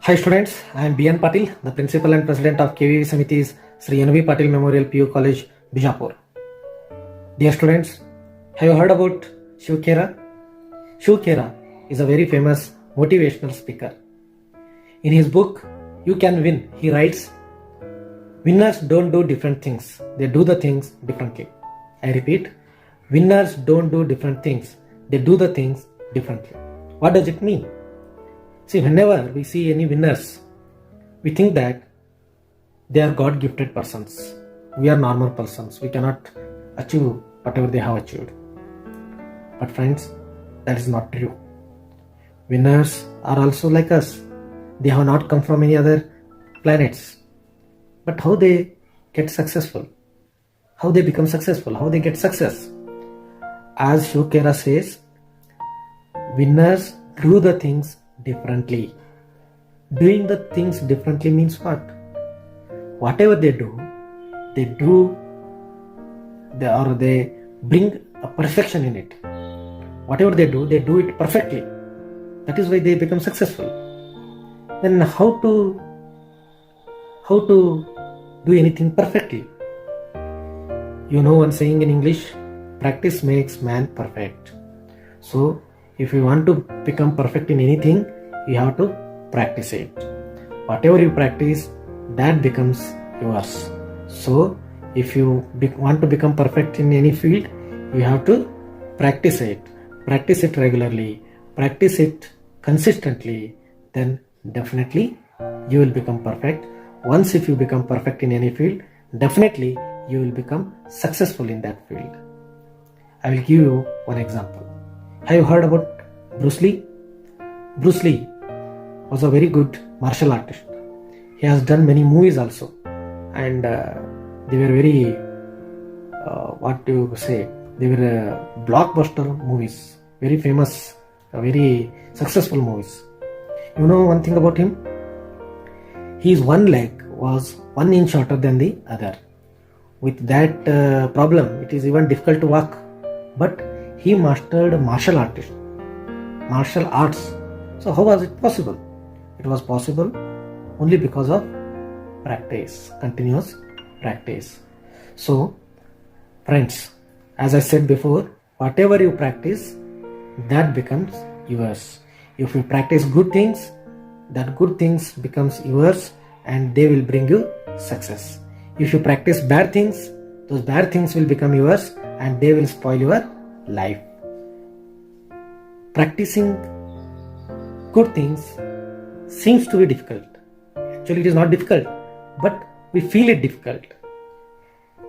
Hi students, I am B.N. Patil, the Principal and President of KVV Samiti's Sri N.V. Patil Memorial PU College, Bijapur. Dear students, have you heard about Shiv Khera? Shiv Khera is a very famous motivational speaker. In his book, You Can Win, he writes, winners don't do different things, they do the things differently. I repeat, winners don't do different things, they do the things differently. What does it mean? See, whenever we see any winners, we think that they are God gifted persons. We are normal persons. We cannot achieve whatever they have achieved. But friends, that is not true. Winners are also like us. They have not come from any other planets. But how they get successful? How they become successful? How they get success? As Shiv Khera says, winners do the things differently. Doing the things differently means what? Whatever they bring a perfection in it. Whatever they do it perfectly. That is why they become successful. Then how to do anything perfectly? You know one saying in English, practice makes man perfect. So if you want to become perfect in anything, you have to practice it. Whatever you practice, that becomes yours. So if you want to become perfect in any field, you have to practice it. Practice it regularly. Practice it consistently. Then definitely you will become perfect. Once if you become perfect in any field, definitely you will become successful in that field. I will give you one example. Have you heard about Bruce Lee? Bruce Lee was a very good martial artist. He has done many movies also, and they were very, they were blockbuster movies, very famous, very successful movies. You know one thing about him? His one leg was 1 inch shorter than the other. With that problem, it is even difficult to walk. But he mastered martial arts. So how was it possible? It was possible only because of practice, continuous practice. So friends, as I said before, whatever you practice, that becomes yours. If you practice good things, that good things becomes yours and they will bring you success. If you practice bad things, those bad things will become yours and they will spoil your life. Practicing good things seems to be difficult. Actually, it is not difficult, but we feel it difficult.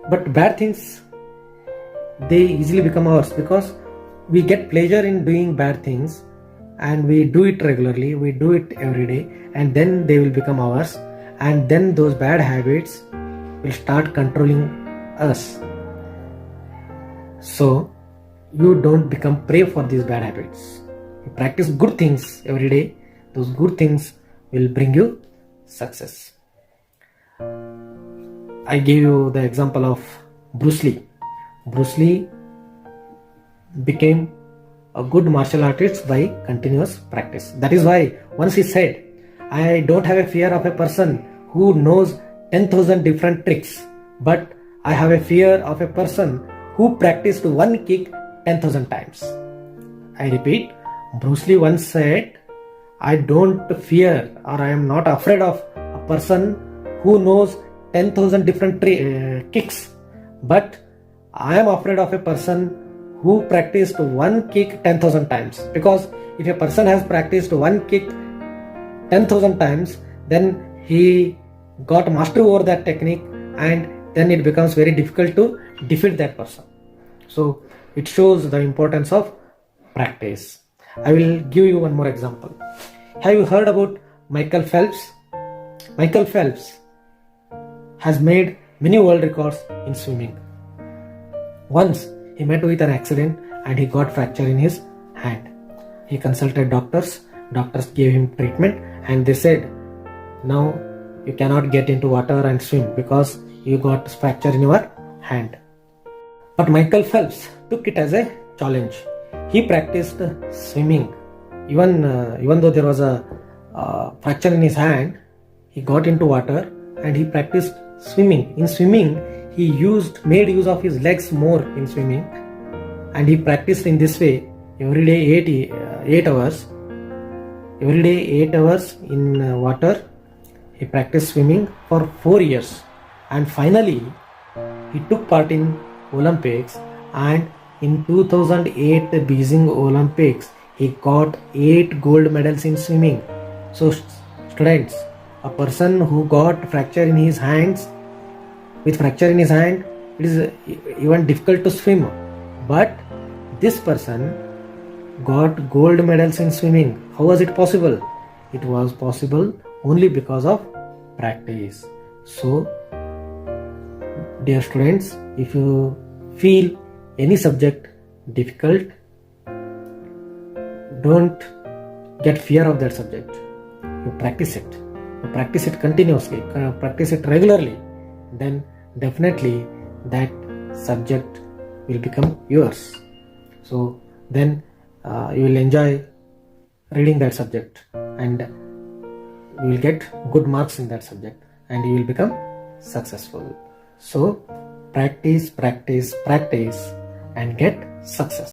But bad things, they easily become ours because we get pleasure in doing bad things and we do it regularly, we do it every day, and then they will become ours, and then those bad habits will start controlling us. So you don't become prey for these bad habits. You practice good things every day. Those good things will bring you success. I gave you the example of Bruce Lee. Bruce Lee became a good martial artist by continuous practice. That is why once he said, I don't have a fear of a person who knows 10,000 different tricks, but I have a fear of a person who practiced one kick 10,000 times. I repeat, Bruce Lee once said, I don't fear or I am not afraid of a person who knows 10,000 different kicks, but I am afraid of a person who practiced one kick 10,000 times. Because if a person has practiced one kick 10,000 times, then he got mastery over that technique and then it becomes very difficult to defeat that person. So it shows the importance of practice. I will give you one more example. Have you heard about Michael Phelps? Michael Phelps has made many world records in swimming. Once he met with an accident and he got fracture in his hand. He consulted doctors. Doctors gave him treatment and they said, now you cannot get into water and swim because you got fracture in your hand. But Michael Phelps took it as a challenge. He practiced swimming even though there was a fracture in his hand, he got into water and he practiced swimming. In swimming, he made use of his legs more in swimming, and he practiced in this way every day 8 hours. Every day 8 hours in water. He practiced swimming for 4 years, and finally he took part in Olympics, and in 2008 Beijing Olympics he got 8 gold medals in swimming. So students, a person who got fracture in his hands, with fracture in his hand, it is even difficult to swim, but this person got gold medals in swimming. How was it possible? It was possible only because of practice. So dear students, if you feel any subject difficult, don't get fear of that subject. You practice it. You practice it continuously, practice it regularly. Then definitely that subject will become yours. So then you will enjoy reading that subject, and you will get good marks in that subject, and you will become successful. So practice, practice, practice, and get success.